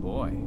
Boy.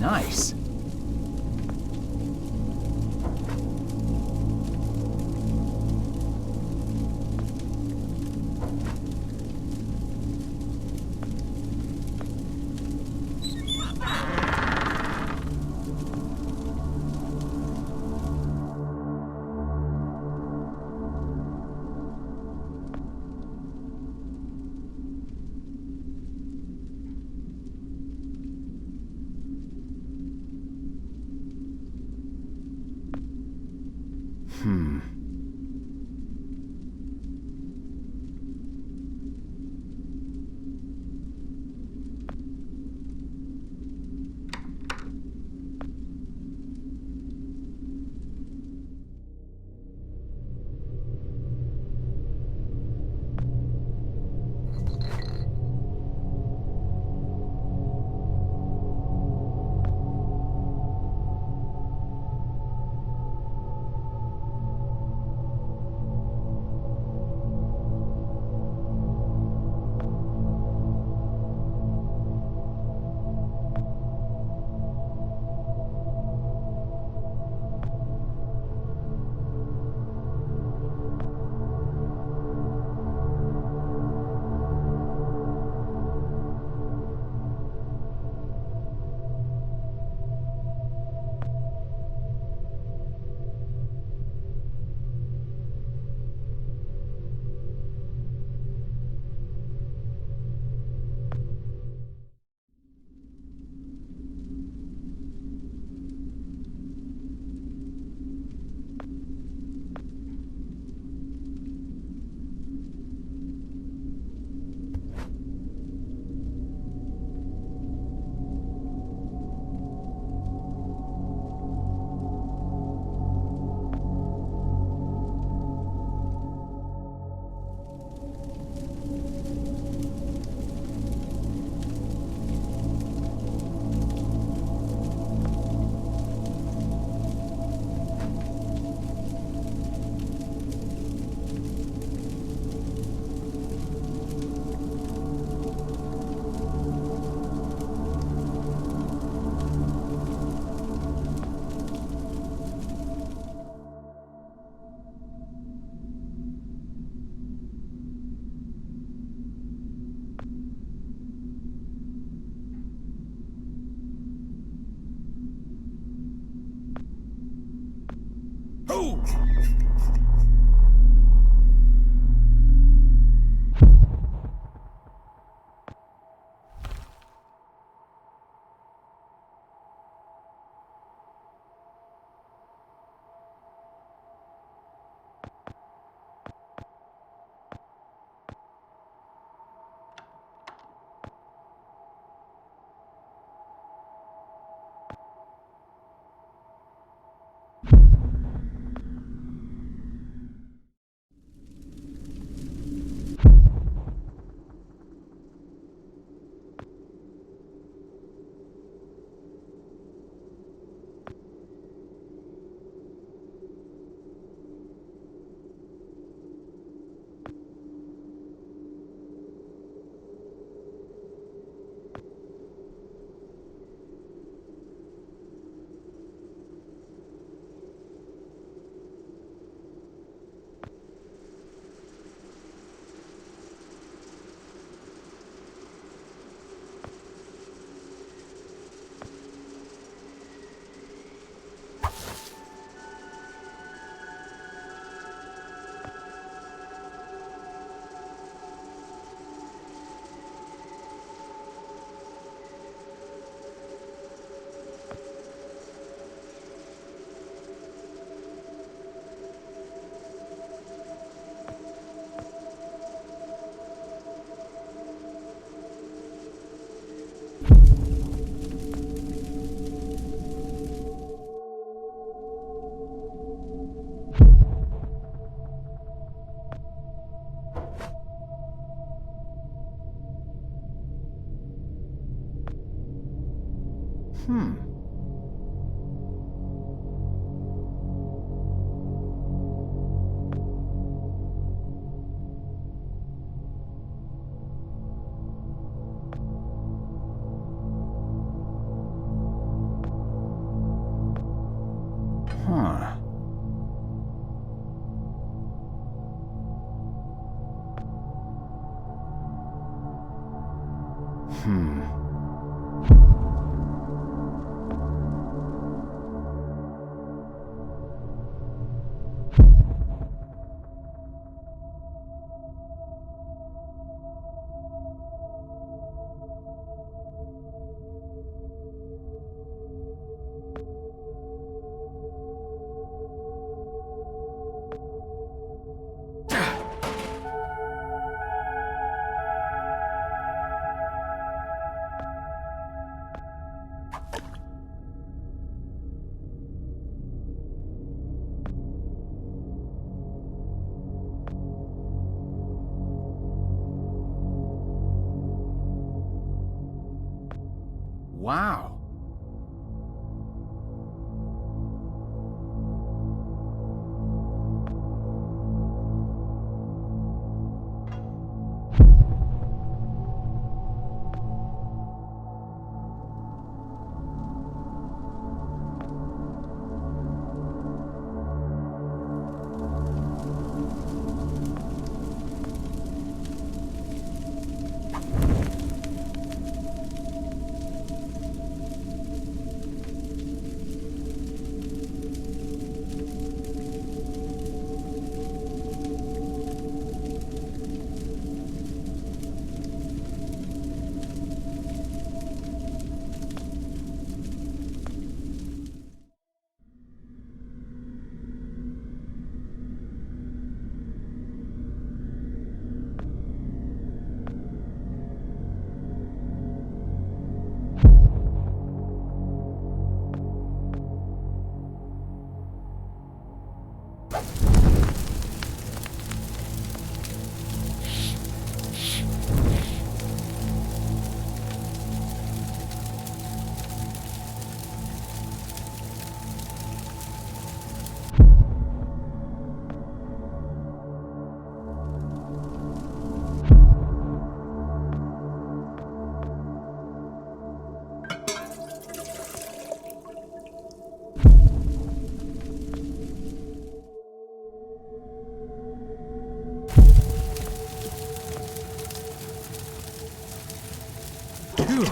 Nice. Hmm. Huh. Hmm. Wow. Phew.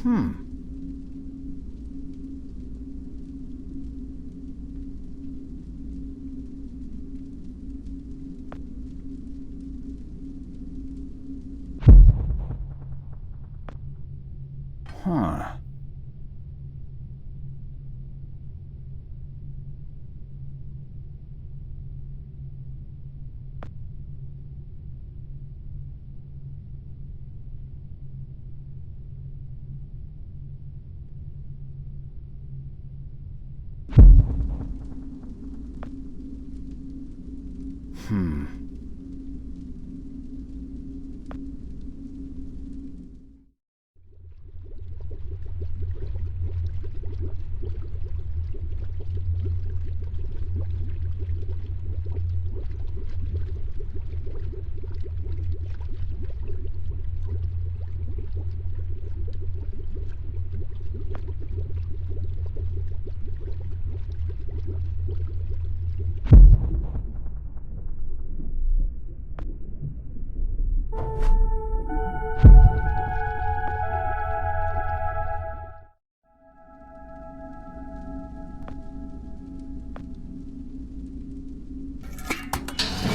Hmm. Huh. Hmm.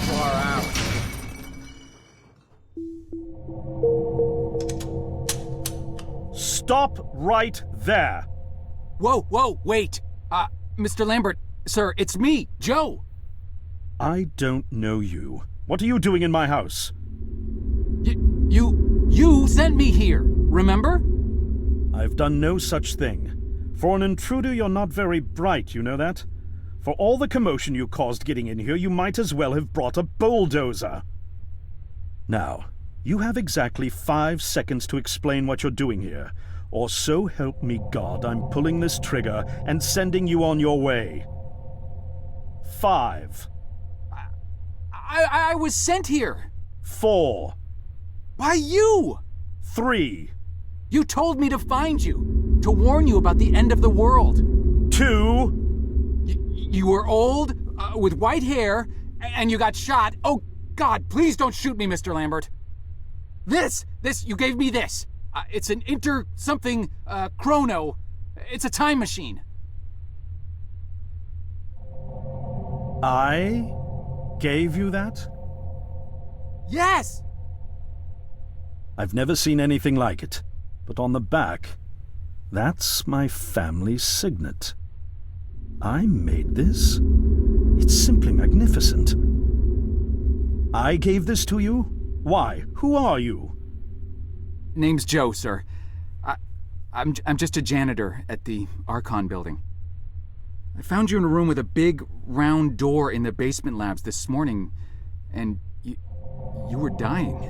Far out. Stop right there! Whoa, wait! Mr. Lambert, sir, it's me, Joe! I don't know you. What are you doing in my house? You sent me here, remember? I've done no such thing. For an intruder, you're not very bright, you know that? For all the commotion you caused getting in here, you might as well have brought a bulldozer. Now, you have exactly 5 seconds to explain what you're doing here, or so help me God, I'm pulling this trigger and sending you on your way. 5. I was sent here. 4. By you! 3. You told me to find you, to warn you about the end of the world. 2. You were old, with white hair, and you got shot. Oh, God, please don't shoot me, Mr. Lambert. This, you gave me this. It's an chrono. It's a time machine. I gave you that? Yes! I've never seen anything like it, but on the back, that's my family signet. I made this? It's simply magnificent. I gave this to you? Why? Who are you? Name's Joe, sir. I'm just a janitor at the Archon building. I found you in a room with a big, round door in the basement labs this morning, and you were dying.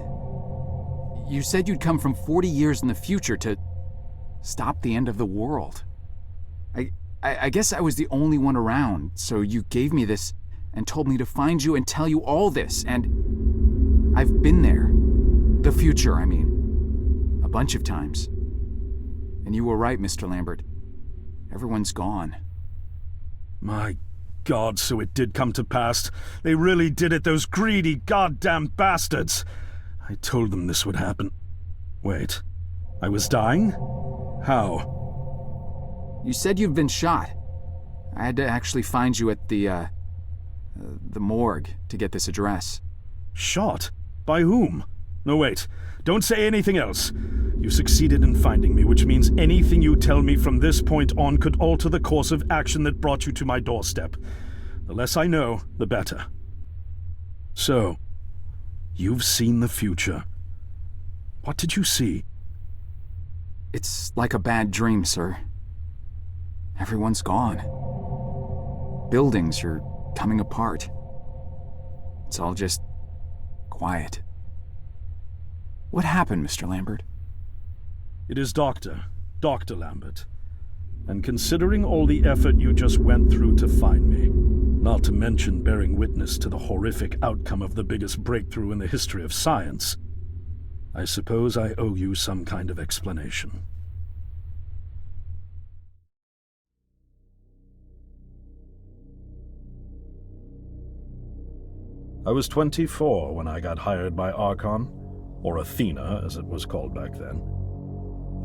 You said you'd come from 40 years in the future to stop the end of the world. I guess I was the only one around, so you gave me this and told me to find you and tell you all this, and I've been there. The future, I mean. A bunch of times. And you were right, Mr. Lambert. Everyone's gone. My God, so it did come to pass. They really did it, those greedy goddamn bastards. I told them this would happen. Wait, I was dying? How? You said you've been shot. I had to actually find you at the morgue to get this address. Shot? By whom? No, wait. Don't say anything else. You succeeded in finding me, which means anything you tell me from this point on could alter the course of action that brought you to my doorstep. The less I know, the better. So, you've seen the future. What did you see? It's like a bad dream, sir. Everyone's gone. Buildings are coming apart. It's all just quiet. What happened, Mr. Lambert? It is Dr. Lambert. And considering all the effort you just went through to find me, not to mention bearing witness to the horrific outcome of the biggest breakthrough in the history of science, I suppose I owe you some kind of explanation. I was 24 when I got hired by Archon, or Athena as it was called back then.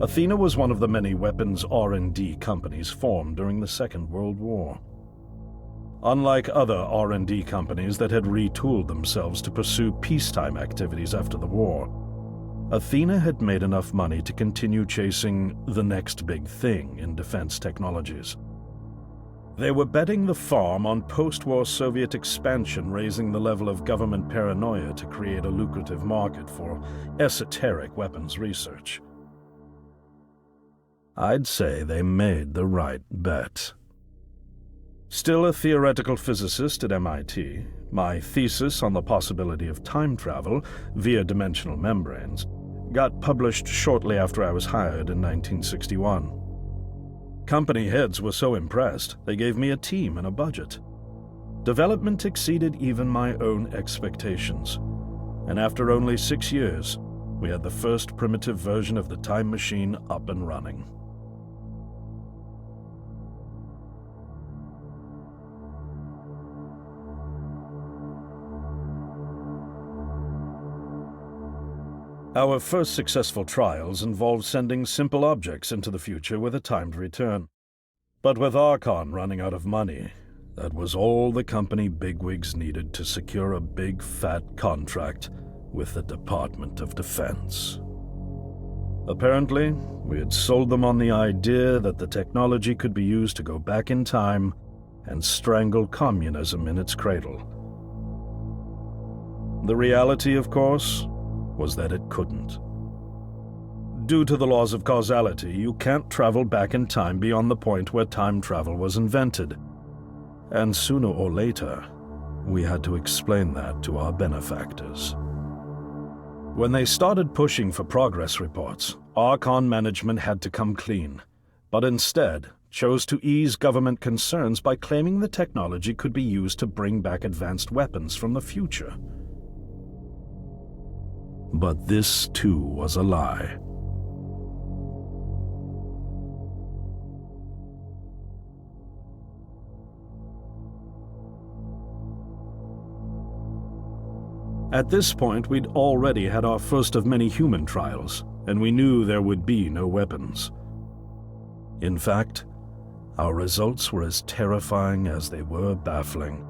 Athena was one of the many weapons R&D companies formed during the Second World War. Unlike other R&D companies that had retooled themselves to pursue peacetime activities after the war, Athena had made enough money to continue chasing the next big thing in defense technologies. They were betting the farm on post-war Soviet expansion, raising the level of government paranoia to create a lucrative market for esoteric weapons research. I'd say they made the right bet. Still a theoretical physicist at MIT, my thesis on the possibility of time travel via dimensional membranes got published shortly after I was hired in 1961. Company heads were so impressed, they gave me a team and a budget. Development exceeded even my own expectations, and after only 6 years, we had the first primitive version of the time machine up and running. Our first successful trials involved sending simple objects into the future with a timed return. But with Archon running out of money, that was all the company bigwigs needed to secure a big fat contract with the Department of Defense. Apparently, we had sold them on the idea that the technology could be used to go back in time and strangle communism in its cradle. The reality, of course, was that it couldn't. Due to the laws of causality, you can't travel back in time beyond the point where time travel was invented. And sooner or later, we had to explain that to our benefactors. When they started pushing for progress reports, Archon management had to come clean, but instead chose to ease government concerns by claiming the technology could be used to bring back advanced weapons from the future. But this, too, was a lie. At this point, we'd already had our first of many human trials, and we knew there would be no weapons. In fact, our results were as terrifying as they were baffling.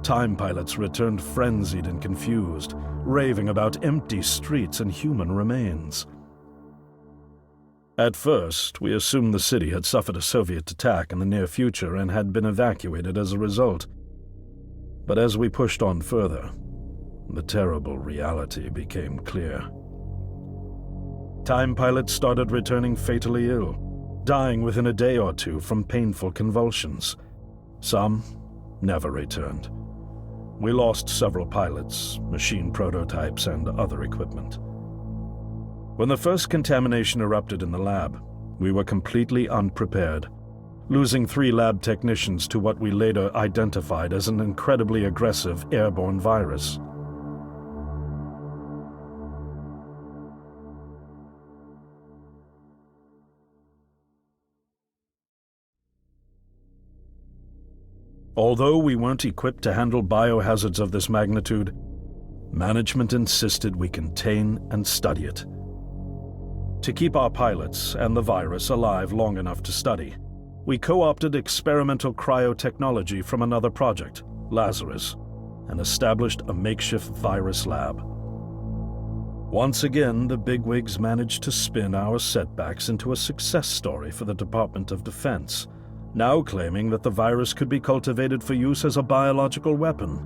Time pilots returned frenzied and confused, raving about empty streets and human remains. At first, we assumed the city had suffered a Soviet attack in the near future and had been evacuated as a result. But as we pushed on further, the terrible reality became clear. Time pilots started returning fatally ill, dying within a day or two from painful convulsions. Some never returned. We lost several pilots, machine prototypes, and other equipment. When the first contamination erupted in the lab, we were completely unprepared, losing 3 lab technicians to what we later identified as an incredibly aggressive airborne virus. Although we weren't equipped to handle biohazards of this magnitude, management insisted we contain and study it. To keep our pilots and the virus alive long enough to study, we co-opted experimental cryotechnology from another project, Lazarus, and established a makeshift virus lab. Once again, the bigwigs managed to spin our setbacks into a success story for the Department of Defense, now claiming that the virus could be cultivated for use as a biological weapon.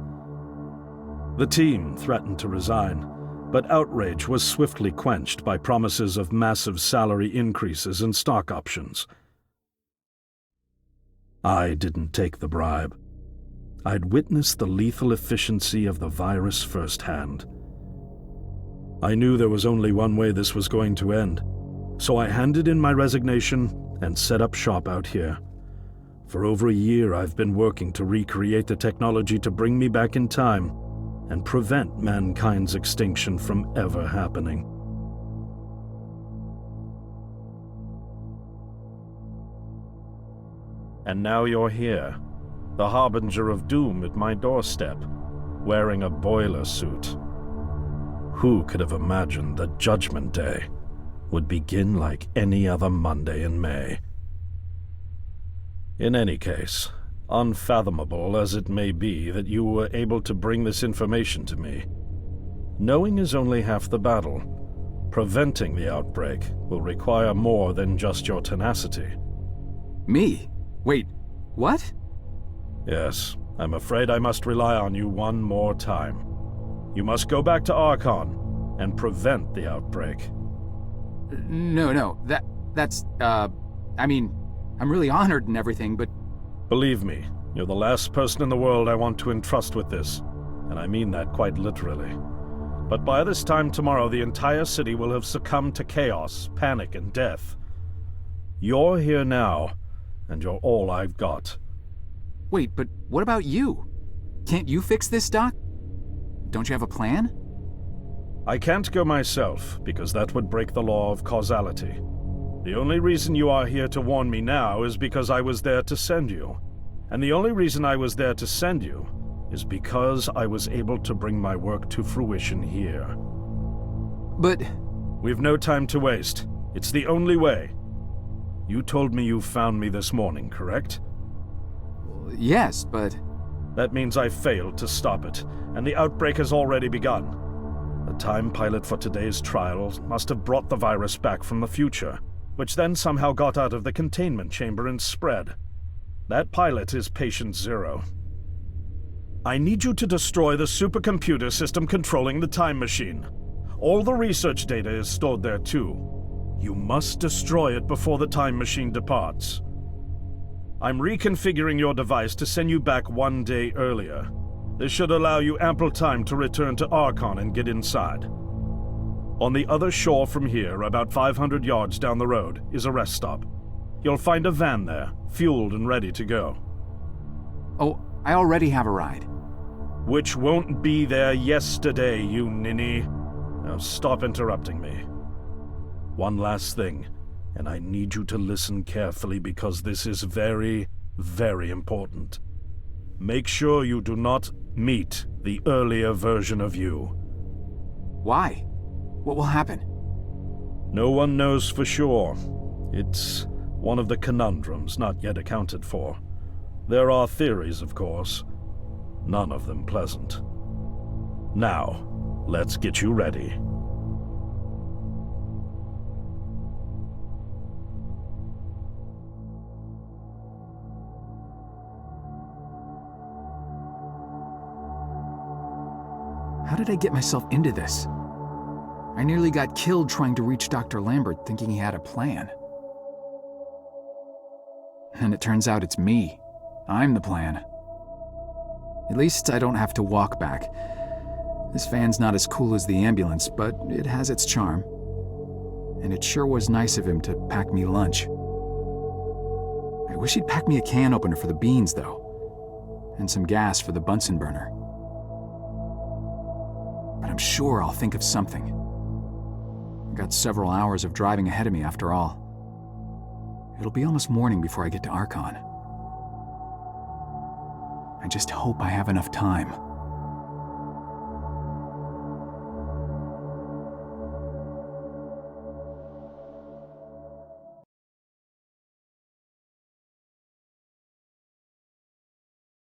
The team threatened to resign, but outrage was swiftly quenched by promises of massive salary increases and stock options. I didn't take the bribe. I'd witnessed the lethal efficiency of the virus firsthand. I knew there was only one way this was going to end, so I handed in my resignation and set up shop out here. For over a year, I've been working to recreate the technology to bring me back in time and prevent mankind's extinction from ever happening. And now you're here, the harbinger of doom at my doorstep, wearing a boiler suit. Who could have imagined that Judgment Day would begin like any other Monday in May. In any case, unfathomable as it may be that you were able to bring this information to me, knowing is only half the battle. Preventing the outbreak will require more than just your tenacity. Me? Wait, what? Yes, I'm afraid I must rely on you one more time. You must go back to Archon and prevent the outbreak. No, that's, I mean, I'm really honored and everything, but... Believe me, you're the last person in the world I want to entrust with this, and I mean that quite literally. But by this time tomorrow, the entire city will have succumbed to chaos, panic, and death. You're here now, and you're all I've got. Wait, but what about you? Can't you fix this, Doc? Don't you have a plan? I can't go myself, because that would break the law of causality. The only reason you are here to warn me now is because I was there to send you. And the only reason I was there to send you is because I was able to bring my work to fruition here. But... We've no time to waste. It's the only way. You told me you found me this morning, correct? Yes, but... That means I failed to stop it, and the outbreak has already begun. The time pilot for today's trials must have brought the virus back from the future, which then somehow got out of the containment chamber and spread. That pilot is Patient Zero. I need you to destroy the supercomputer system controlling the time machine. All the research data is stored there too. You must destroy it before the time machine departs. I'm reconfiguring your device to send you back 1 day earlier. This should allow you ample time to return to Archon and get inside. On the other shore from here, about 500 yards down the road, is a rest stop. You'll find a van there, fueled and ready to go. Oh, I already have a ride. Which won't be there yesterday, you ninny. Now stop interrupting me. One last thing, and I need you to listen carefully because this is very, very important. Make sure you do not meet the earlier version of you. Why? What will happen? No one knows for sure. It's one of the conundrums not yet accounted for. There are theories, of course. None of them pleasant. Now, let's get you ready. How did I get myself into this? I nearly got killed trying to reach Dr. Lambert thinking he had a plan. And it turns out it's me. I'm the plan. At least I don't have to walk back. This van's not as cool as the ambulance, but it has its charm. And it sure was nice of him to pack me lunch. I wish he'd pack me a can opener for the beans, though. And some gas for the Bunsen burner. But I'm sure I'll think of something. I've got several hours of driving ahead of me after all. It'll be almost morning before I get to Archon. I just hope I have enough time.